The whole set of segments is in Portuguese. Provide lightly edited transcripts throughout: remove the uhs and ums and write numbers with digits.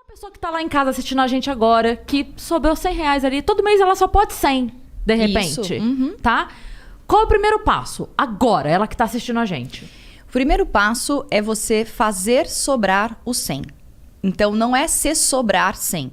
pessoa que tá lá em casa assistindo a gente agora, que sobrou R$100 ali, todo mês ela só pode 100, de repente, tá? Qual é o primeiro passo? Agora, ela que tá assistindo a gente. O primeiro passo é você fazer sobrar o 100. Então, não é se sobrar 100.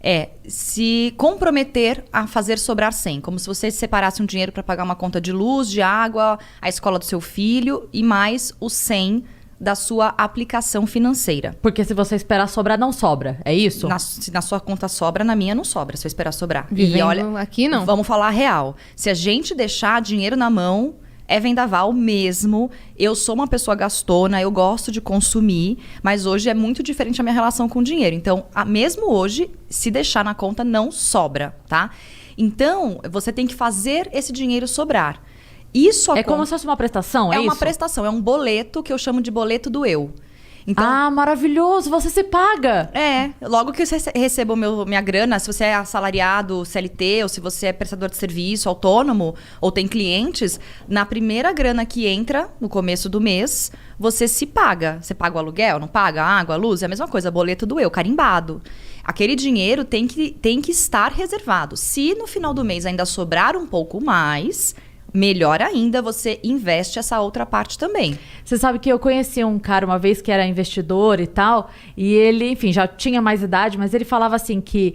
É se comprometer a fazer sobrar 100. Como se você separasse um dinheiro para pagar uma conta de luz, de água, a escola do seu filho e mais o 100 da sua aplicação financeira. Porque se você esperar sobrar, não sobra. É isso? Se na sua conta sobra, na minha não sobra, se eu esperar sobrar. Vivendo E olha, aqui não. Vamos falar a real. Se a gente deixar dinheiro na mão, é vendaval mesmo. Eu sou uma pessoa gastona, eu gosto de consumir, mas hoje é muito diferente a minha relação com o dinheiro. Então, mesmo hoje, se deixar na conta, não sobra, tá? Então, você tem que fazer esse dinheiro sobrar. Isso é como se fosse uma prestação, é isso? É uma prestação, é um boleto que eu chamo de boleto do eu. Então, maravilhoso, você se paga. Logo que você receba minha grana, se você é assalariado, CLT, ou se você é prestador de serviço, autônomo, ou tem clientes, na primeira grana que entra, no começo do mês, você se paga. Você paga o aluguel, não paga? A água, a luz, é a mesma coisa, boleto do eu, carimbado. Aquele dinheiro tem que estar reservado. Se no final do mês ainda sobrar um pouco mais, melhor ainda, você investe essa outra parte também. Você sabe que eu conheci um cara uma vez que era investidor e tal, e ele, enfim, já tinha mais idade, mas ele falava assim que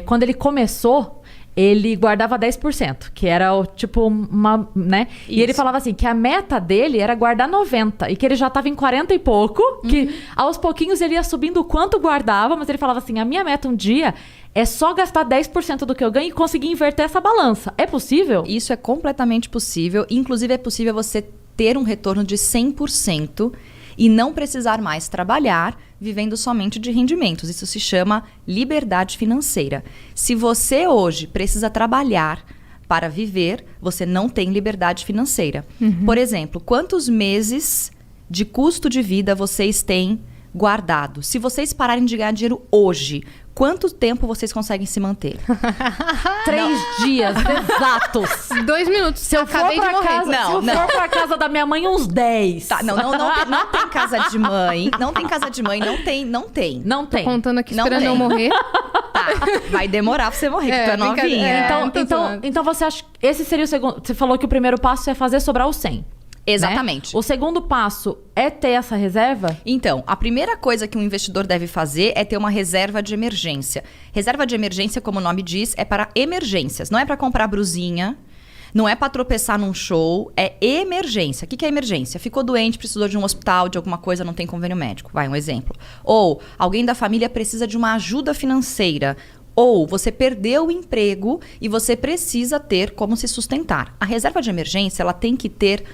quando ele começou, ele guardava 10%, que era tipo uma, né? Isso. E ele falava assim, que a meta dele era guardar 90%, e que ele já estava em 40 e pouco, que aos pouquinhos ele ia subindo o quanto guardava, mas ele falava assim, a minha meta um dia é só gastar 10% do que eu ganho e conseguir inverter essa balança. É possível? Isso é completamente possível. Inclusive, é possível você ter um retorno de 100% e não precisar mais trabalhar vivendo somente de rendimentos. Isso se chama liberdade financeira. Se você hoje precisa trabalhar para viver, você não tem liberdade financeira. Por exemplo, quantos meses de custo de vida vocês têm guardado? Se vocês pararem de ganhar dinheiro hoje, quanto tempo vocês conseguem se manter? 3 dias exatos. 2 minutos. Se eu acabei de morrer. Se eu for pra casa da minha mãe, uns 10. Tá, não tem casa de mãe. Não tem casa de mãe, não tem. Não tem. Tô contando aqui esperando eu morrer. Tá, vai demorar pra você morrer, porque tu é novinha. Então você acha que esse seria o segundo... Você falou que o primeiro passo é fazer sobrar o 100. Exatamente. Né? O segundo passo é ter essa reserva? Então, a primeira coisa que um investidor deve fazer é ter uma reserva de emergência. Reserva de emergência, como o nome diz, é para emergências. Não é para comprar brusinha, não é para tropeçar num show, é emergência. O que é emergência? Ficou doente, precisou de um hospital, de alguma coisa, não tem convênio médico. Vai, um exemplo. Ou alguém da família precisa de uma ajuda financeira. Ou você perdeu o emprego e você precisa ter como se sustentar. A reserva de emergência, ela tem que ter...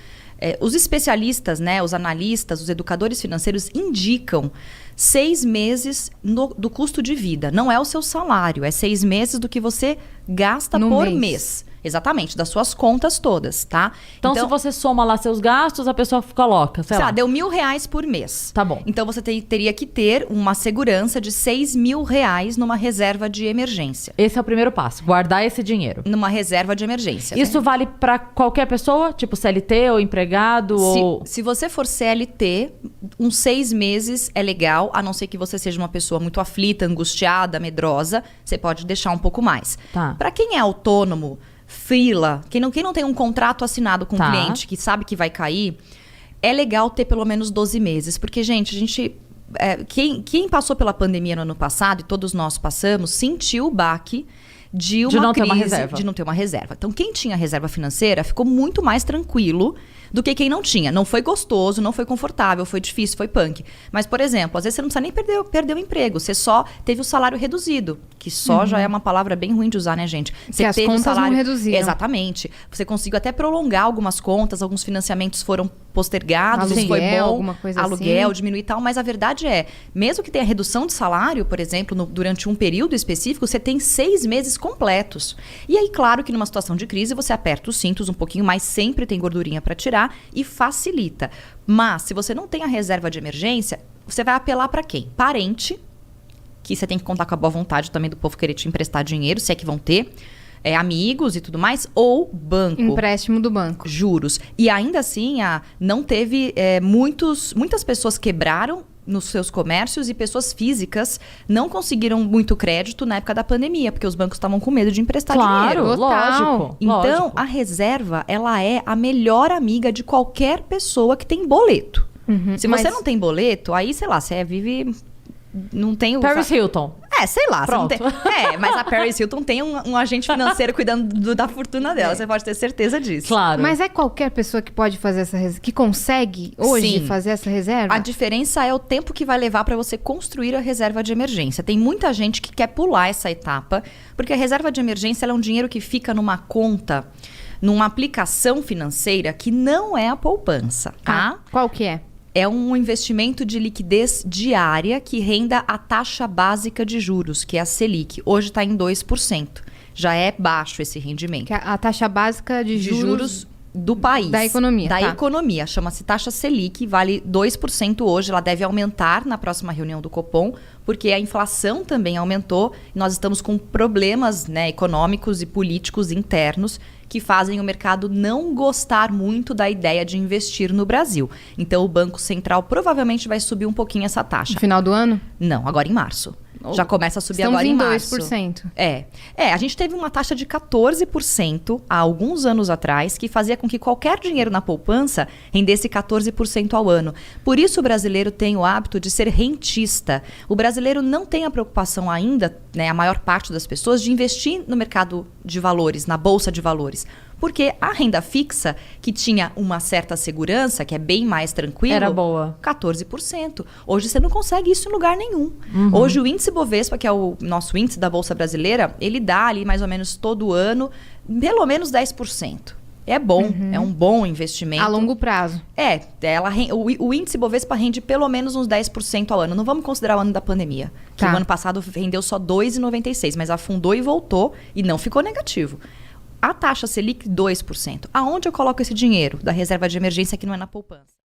os especialistas, né, os analistas, os educadores financeiros indicam 6 meses do custo de vida. Não é o seu salário, é 6 meses do que você gasta por mês. Exatamente, das suas contas todas, tá? Então se você soma lá seus gastos, a pessoa coloca, sei lá. Deu R$1.000 por mês. Tá bom. Então você teria que ter uma segurança de R$6.000 numa reserva de emergência. Esse é o primeiro passo, guardar esse dinheiro. Numa reserva de emergência. Isso vale pra qualquer pessoa? Tipo CLT ou empregado? Se você for CLT, uns 6 meses é legal, a não ser que você seja uma pessoa muito aflita, angustiada, medrosa, você pode deixar um pouco mais. Tá. Pra quem é autônomo, freela, quem não tem um contrato assinado com o cliente, que sabe que vai cair, é legal ter pelo menos 12 meses. Porque, gente, quem passou pela pandemia no ano passado, e todos nós passamos, sentiu o baque de uma crise, de não ter uma reserva. Então, quem tinha reserva financeira ficou muito mais tranquilo do que quem não tinha. Não foi gostoso, não foi confortável, foi difícil, foi punk. Mas, por exemplo, às vezes você não precisa nem perder o emprego. Você só teve o salário reduzido. Que só já é uma palavra bem ruim de usar, né, gente? Você as contas não reduziram. Exatamente. Você conseguiu até prolongar algumas contas, alguns financiamentos foram postergados, aluguel, foi bom. Alguma coisa aluguel, assim. Diminuir e tal. Mas a verdade é, mesmo que tenha redução de salário, por exemplo, durante um período específico, você tem 6 meses completos. E aí, claro que numa situação de crise, você aperta os cintos um pouquinho mais, sempre tem gordurinha para tirar e facilita. Mas, se você não tem a reserva de emergência, você vai apelar para quem? Parente, que você tem que contar com a boa vontade também do povo querer te emprestar dinheiro, se é que vão ter. amigos e tudo mais, ou banco. Empréstimo do banco. Juros. E ainda assim, não teve muitas pessoas quebraram nos seus comércios e pessoas físicas não conseguiram muito crédito na época da pandemia, porque os bancos estavam com medo de emprestar dinheiro. Lógico. Então, a reserva, ela é a melhor amiga de qualquer pessoa que tem boleto. Se você não tem boleto, aí, sei lá, você vive... Não tem o... Paris Hilton. Sei lá. Pronto. Você não tem... mas a Paris Hilton tem um agente financeiro cuidando da fortuna dela. Você pode ter certeza disso. Claro. Mas é qualquer pessoa que pode fazer essa reserva, que consegue hoje fazer essa reserva? A diferença é o tempo que vai levar para você construir a reserva de emergência. Tem muita gente que quer pular essa etapa, porque a reserva de emergência ela é um dinheiro que fica numa conta, numa aplicação financeira que não é a poupança, tá? Qual que é? É um investimento de liquidez diária que renda a taxa básica de juros, que é a Selic. Hoje está em 2%. Já é baixo esse rendimento. Que é a taxa básica de juros do país. Da economia. Da economia. Chama-se taxa Selic, vale 2% hoje. Ela deve aumentar na próxima reunião do Copom, porque a inflação também aumentou. Nós estamos com problemas, né, econômicos e políticos internos que fazem o mercado não gostar muito da ideia de investir no Brasil. Então, o Banco Central provavelmente vai subir um pouquinho essa taxa. No final do ano? Não, agora em março. Já começa a subir agora em março. 2%. A gente teve uma taxa de 14% há alguns anos atrás, que fazia com que qualquer dinheiro na poupança rendesse 14% ao ano. Por isso o brasileiro tem o hábito de ser rentista. O brasileiro não tem a preocupação ainda, né, a maior parte das pessoas, de investir no mercado de valores, na bolsa de valores. Porque a renda fixa, que tinha uma certa segurança, que é bem mais tranquilo... Era boa. 14%. Hoje você não consegue isso em lugar nenhum. Hoje o índice Bovespa, que é o nosso índice da Bolsa Brasileira, ele dá ali mais ou menos todo ano, pelo menos 10%. É bom, é um bom investimento. A longo prazo. O índice Bovespa rende pelo menos uns 10% ao ano. Não vamos considerar o ano da pandemia, que o ano passado rendeu só 2,96%, mas afundou e voltou e não ficou negativo. A taxa Selic, 2%. Aonde eu coloco esse dinheiro da reserva de emergência que não é na poupança?